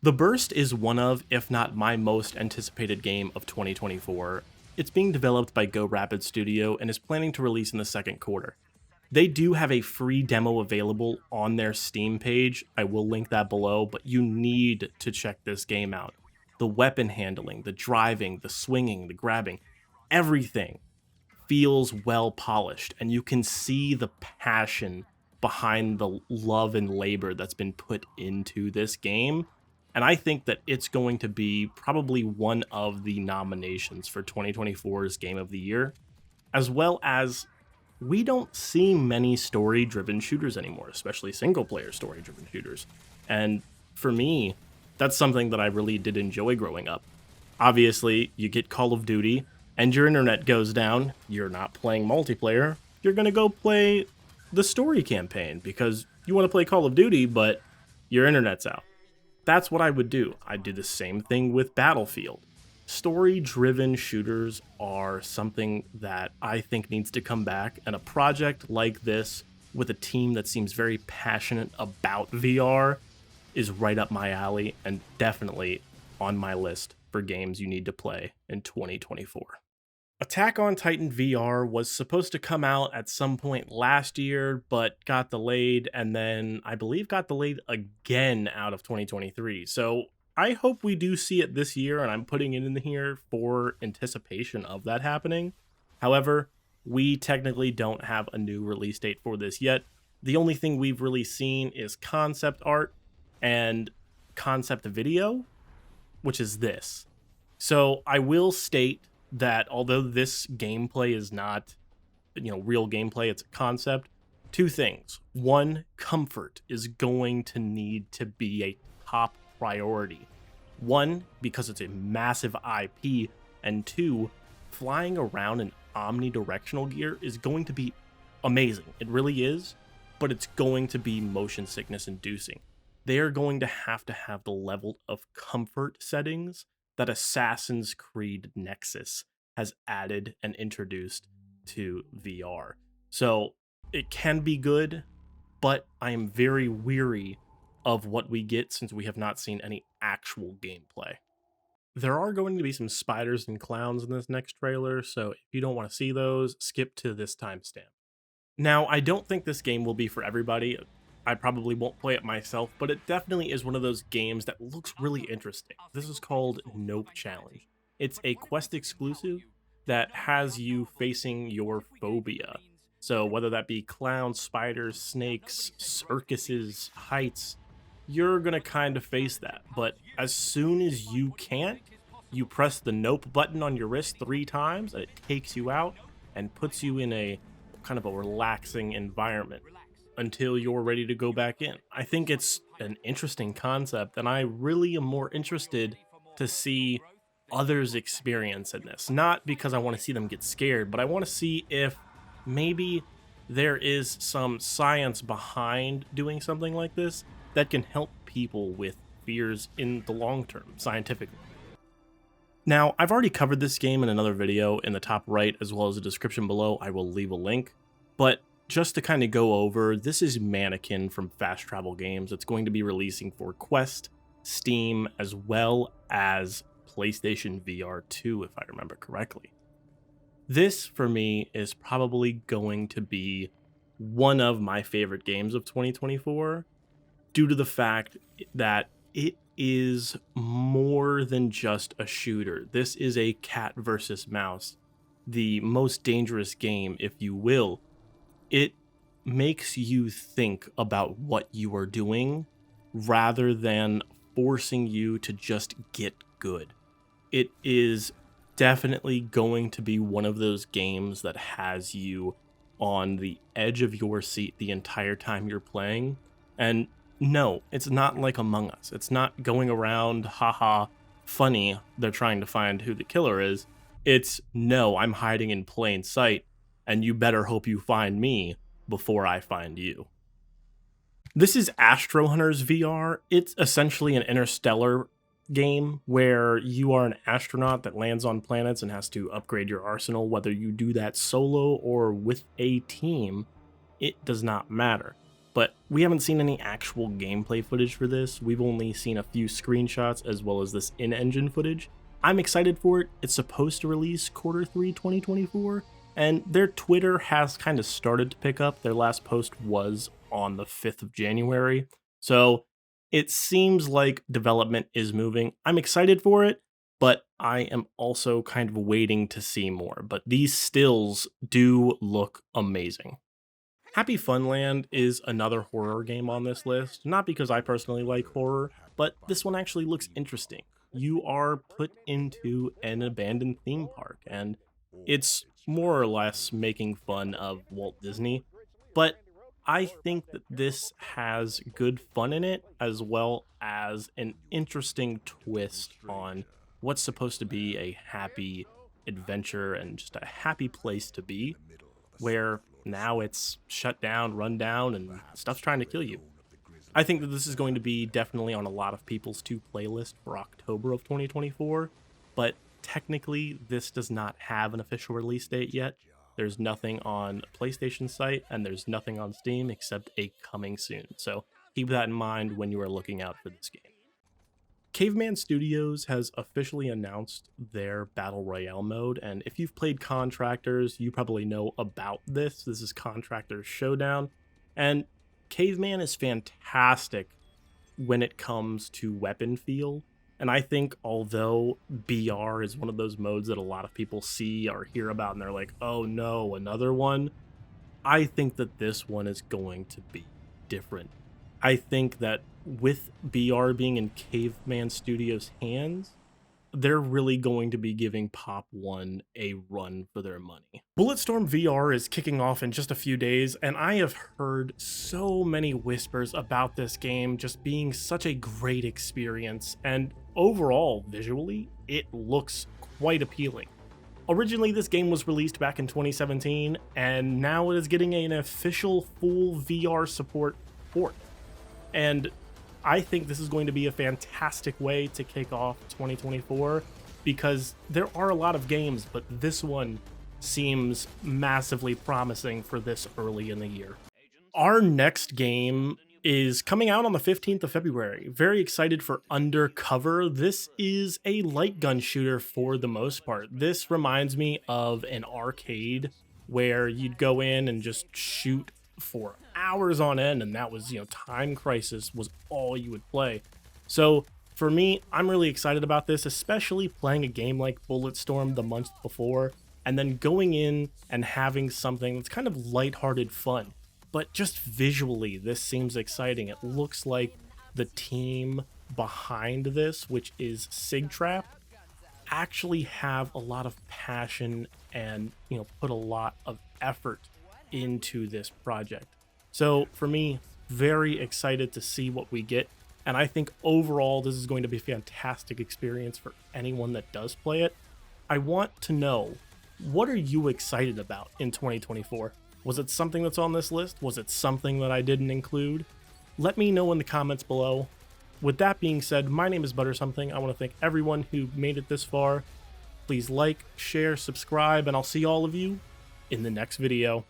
The Burst is one of, if not my most anticipated game of 2024. It's being developed by Go Rapid Studio and is planning to release in the second quarter. They do have a free demo available on their Steam page. I will link that below, but you need to check this game out. The weapon handling, the driving, the swinging, the grabbing, everything feels well polished, and you can see the passion behind the love and labor that's been put into this game. And I think that it's going to be probably one of the nominations for 2024's Game of the Year, as well as we don't see many story-driven shooters anymore, especially single-player story-driven shooters. And for me, that's something that I really did enjoy growing up. Obviously, you get Call of Duty, and your internet goes down, you're not playing multiplayer, you're going to go play the story campaign because you want to play Call of Duty, but your internet's out. That's what I would do. I'd do the same thing with Battlefield. Story-driven shooters are something that I think needs to come back, and a project like this with a team that seems very passionate about VR is right up my alley and definitely on my list for games you need to play in 2024. Attack on Titan VR was supposed to come out at some point last year, but got delayed, and then I believe got delayed again out of 2023. So I hope we do see it this year, and I'm putting it in here for anticipation of that happening. However, we technically don't have a new release date for this yet. The only thing we've really seen is concept art and concept video, which is this. So I will state that although this gameplay is not, real gameplay, it's a concept, two things. One, comfort is going to need to be a top priority. One, because it's a massive IP, and two, flying around in omnidirectional gear is going to be amazing. It really is, but it's going to be motion sickness inducing. They are going to have the level of comfort settings that Assassin's Creed Nexus has added and introduced to VR. So it can be good, but I am very weary of what we get since we have not seen any actual gameplay. There are going to be some spiders and clowns in this next trailer, so if you don't want to see those, skip to this timestamp. Now, I don't think this game will be for everybody. I probably won't play it myself, but it definitely is one of those games that looks really interesting. This is called Nope Challenge. It's a Quest exclusive that has you facing your phobia. So whether that be clowns, spiders, snakes, circuses, heights, you're gonna kind of face that. But as soon as you can't, you press the Nope button on your wrist 3 times, and it takes you out and puts you in a kind of a relaxing environment until you're ready to go back in. I think it's an interesting concept, and I really am more interested to see others' experience in this. Not because I want to see them get scared, but I want to see if maybe there is some science behind doing something like this that can help people with fears in the long term, scientifically. Now, I've already covered this game in another video in the top right, as well as the description below. I will leave a link, but just to kind of go over, this is Mannequin from Fast Travel Games. It's going to be releasing for Quest, Steam, as well as PlayStation VR 2, if I remember correctly. This, for me, is probably going to be one of my favorite games of 2024, due to the fact that it is more than just a shooter. This is a cat versus mouse, the most dangerous game, if you will. It makes you think about what you are doing rather than forcing you to just get good. It is definitely going to be one of those games that has you on the edge of your seat the entire time you're playing. And no, it's not like Among Us. It's not going around, haha, funny, they're trying to find who the killer is. It's, no, I'm hiding in plain sight, and you better hope you find me before I find you. This is Astro Hunter's VR. It's essentially an interstellar game where you are an astronaut that lands on planets and has to upgrade your arsenal. Whether you do that solo or with a team, it does not matter. but we haven't seen any actual gameplay footage for this. We've only seen a few screenshots as well as this in-engine footage. I'm excited for it. It's supposed to release Q3 2024, and their Twitter has kind of started to pick up. Their last post was on the 5th of January, so it seems like development is moving. I'm excited for it, but I am also kind of waiting to see more. But these stills do look amazing. Happy Funland is another horror game on this list, not because I personally like horror, but this one actually looks interesting. You are put into an abandoned theme park, and it's more or less making fun of Walt Disney, but I think that this has good fun in it, as well as an interesting twist on what's supposed to be a happy adventure and just a happy place to be, where now it's shut down, run down, and stuff's trying to kill you. I think that this is going to be definitely on a lot of people's to playlist for October of 2024, but technically this does not have an official release date yet. There's nothing on PlayStation site, and there's nothing on Steam except a coming soon, so keep that in mind when you are looking out for this game. Caveman Studios has officially announced their Battle Royale mode, and if you've played Contractors, you probably know about this. This is Contractors Showdown, and Caveman is fantastic when it comes to weapon feel, and I think although BR is one of those modes that a lot of people see or hear about and they're like, oh no, another one, I think that this one is going to be different. I think that with BR being in Caveman Studios' hands, they're really going to be giving Pop 1 a run for their money. Bulletstorm VR is kicking off in just a few days, and I have heard so many whispers about this game just being such a great experience, and overall, visually, it looks quite appealing. Originally, this game was released back in 2017, and now it is getting an official full VR support port. And I think this is going to be a fantastic way to kick off 2024, because there are a lot of games, but this one seems massively promising for this early in the year. Our next game is coming out on the 15th of February. Very excited for Undercover. This is a light gun shooter for the most part. This reminds me of an arcade where you'd go in and just shoot for hours on end, and that was, Time Crisis was all you would play. So for me, I'm really excited about this, especially playing a game like Bulletstorm the month before, and then going in and having something that's kind of lighthearted fun. But just visually, this seems exciting. It looks like the team behind this, which is Sigtrap, actually have a lot of passion and, put a lot of effort into this project. So for me, very excited to see what we get, and I think overall this is going to be a fantastic experience for anyone that does play it. I want to know, what are you excited about in 2024? Was it something that's on this list? Was it something that I didn't include? Let me know in the comments below. With that being said, my name is ButtorsSomething. I want to thank everyone who made it this far. Please like, share, subscribe, and I'll see all of you in the next video.